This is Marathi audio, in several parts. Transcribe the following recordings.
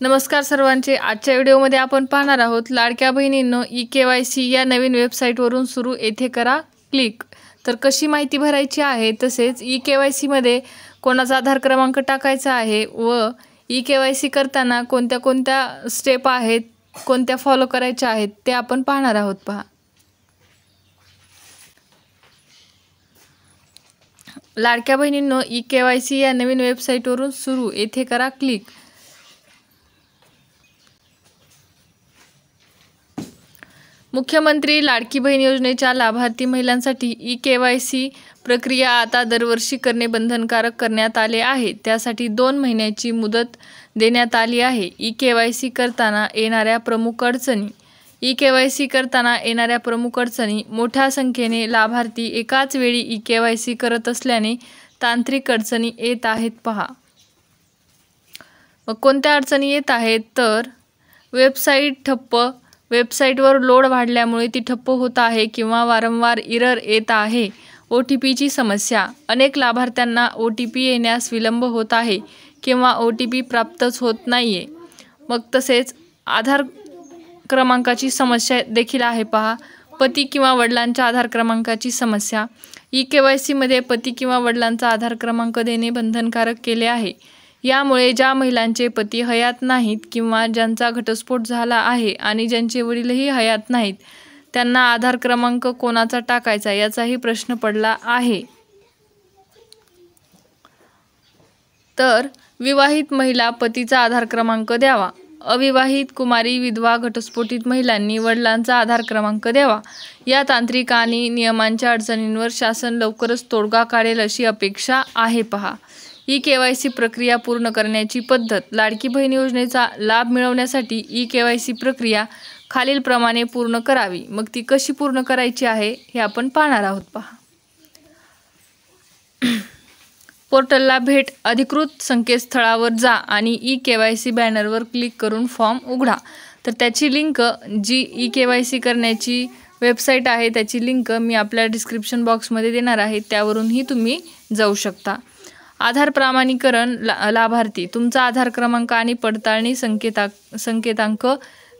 नमस्कार सर्वांचे। आजच्या व्हिडिओमध्ये आपण पाहणार आहोत लाडक्या बहिणींनो eKYC या नवीन वेबसाईटवरून सुरू येथे करा क्लिक। तर कशी माहिती भरायची आहे, तसेच eKYC मध्ये कोणाचा आधार क्रमांक टाकायचा आहे व eKYC करताना कोणत्या स्टेप आहेत, कोणत्या फॉलो करायच्या आहेत ते आपण पाहणार आहोत। पहा, लाडक्या बहिणींनो eKYC या नवीन वेबसाईटवरून सुरू येथे करा क्लिक। मुख्यमंत्री लाडकी बहीण योजनेच्या लाभार्थी महिलांसाठी eKYC प्रक्रिया आता दरवर्षी करणे बंधनकारक करण्यात आले आहे। त्यासाठी 2 महिन्याची मुदत देण्यात आली आहे। eKYC करताना येणाऱ्या प्रमुख अडचणी। eKYC करताना येणाऱ्या प्रमुख अडचणी: मोठ्या संख्येने लाभार्थी एकाच वेळी eKYC करत असल्याने तांत्रिक अडचणी येत आहेत। पहा, मग कोणत्या अडचणी येत आहेत तर वेबसाईट ठप्प, वेबसाईटवर लोड वाढल्यामुळे ती ठप्प होत आहे किंवा वारंवार एरर येत आहे। OTPची समस्या: अनेक लाभार्थ्यांना OTP येण्यास विलंब होत आहे किंवा OTP प्राप्तच होत नाहीये। मग तसेच आधार क्रमांकाची समस्या देखील आहे। पहा, पती किंवा वडिलांच्या आधार क्रमांकाची समस्या। eKYC मध्ये पती किंवा वडिलांचा आधार क्रमांक देणे बंधनकारक केले आहे। यामुळे ज्या महिलांचे पती हयात नाहीत किंवा ज्यांचा घटस्फोट झाला आहे आणि ज्यांचे वडीलही हयात नाहीत, त्यांना आधार क्रमांक कोणाचा टाकायचा याचाही प्रश्न पडला आहे। तर विवाहित महिला पतीचा आधार क्रमांक द्यावा। अविवाहित, कुमारी, विधवा, घटस्फोटित महिलांनी वडिलांचा आधार क्रमांक द्यावा। या तांत्रिक आणि नियमांच्या अडचणींवर शासन लवकरच तोडगा काढेल अशी अपेक्षा आहे। पहा, eKYC प्रक्रिया पूर्ण करण्याची पद्धत। लाडकी बहीण योजनेचा लाभ मिळवण्यासाठी eKYC प्रक्रिया खालीलप्रमाणे पूर्ण करावी। मग ती कशी पूर्ण करायची आहे हे आपण पाहणार आहोत। पहा, पोर्टलला भेट, अधिकृत संकेतस्थळावर जा आणि eKYC बॅनरवर क्लिक करून फॉर्म उघडा। तर त्याची लिंक, जी eKYC करण्याची वेबसाईट आहे त्याची लिंक मी आपल्या डिस्क्रिप्शन बॉक्समध्ये देणार आहे, त्यावरूनही तुम्ही जाऊ शकता। आधार प्रमाणीकरण: लाभार्थी तुमचा आधार क्रमांक आणि पडताळणी संकेतांक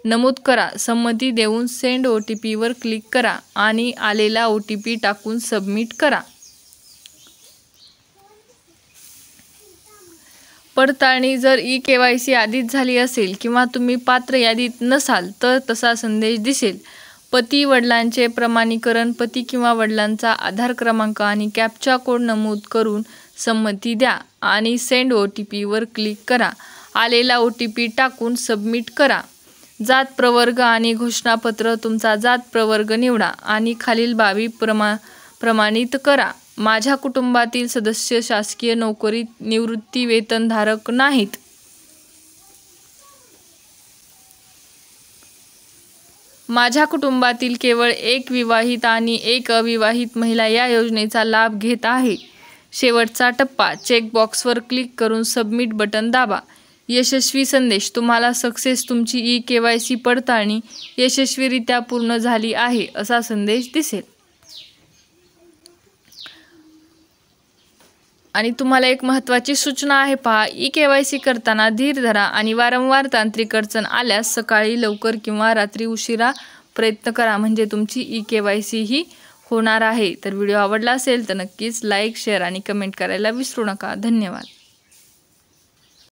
नमूद करा। संमती देऊन सेंड OTP वर क्लिक करा आणि आलेला OTP टाकून सबमिट करा। पडताळणी: जर eKYC आधीच झाली असेल किंवा तुम्ही पात्र यादीत नसाल तर तसा संदेश दिसेल। पती वडिलांचे प्रमाणीकरण: पती किंवा वडिलांचा आधार क्रमांक आणि कॅप्चा कोड नमूद करून संमती द्या आणि सेंड OTP वर क्लिक करा। आलेला OTP टाकून सबमिट करा। जात प्रवर्ग आणि घोषणापत्र: तुमचा जात प्रवर्ग निवडा आणि खालील बाबी प्रमाणित करा। माझ्या कुटुंबातील सदस्य शासकीय नोकरीत निवृत्ती वेतनधारक नाहीत। माझ्या कुटुंबातील केवळ एक विवाहित आणि एक अविवाहित महिला या योजनेचा लाभ घेत आहे। शेवटचा टप्पा: चेक बॉक्सवर क्लिक करून सबमिट बटन दाबा। यशस्वी संदेश: तुम्हाला सक्सेस, तुमची eKYC पडताळणी यशस्वीरित्या पूर्ण झाली आहे असा संदेश दिसेल। आणि तुम्हाला एक महत्त्वाची सूचना आहे। पहा, eKYC करताना धीर धरा आणि वारंवार तांत्रिक अडचण आल्यास सकाळी लवकर किंवा रात्री उशिरा प्रयत्न करा, म्हणजे तुमची eKYC ही होणार आहे। तर व्हिडिओ आवडला असेल तर नक्कीच लाईक, शेअर आणि कमेंट करायला विसरू नका। धन्यवाद।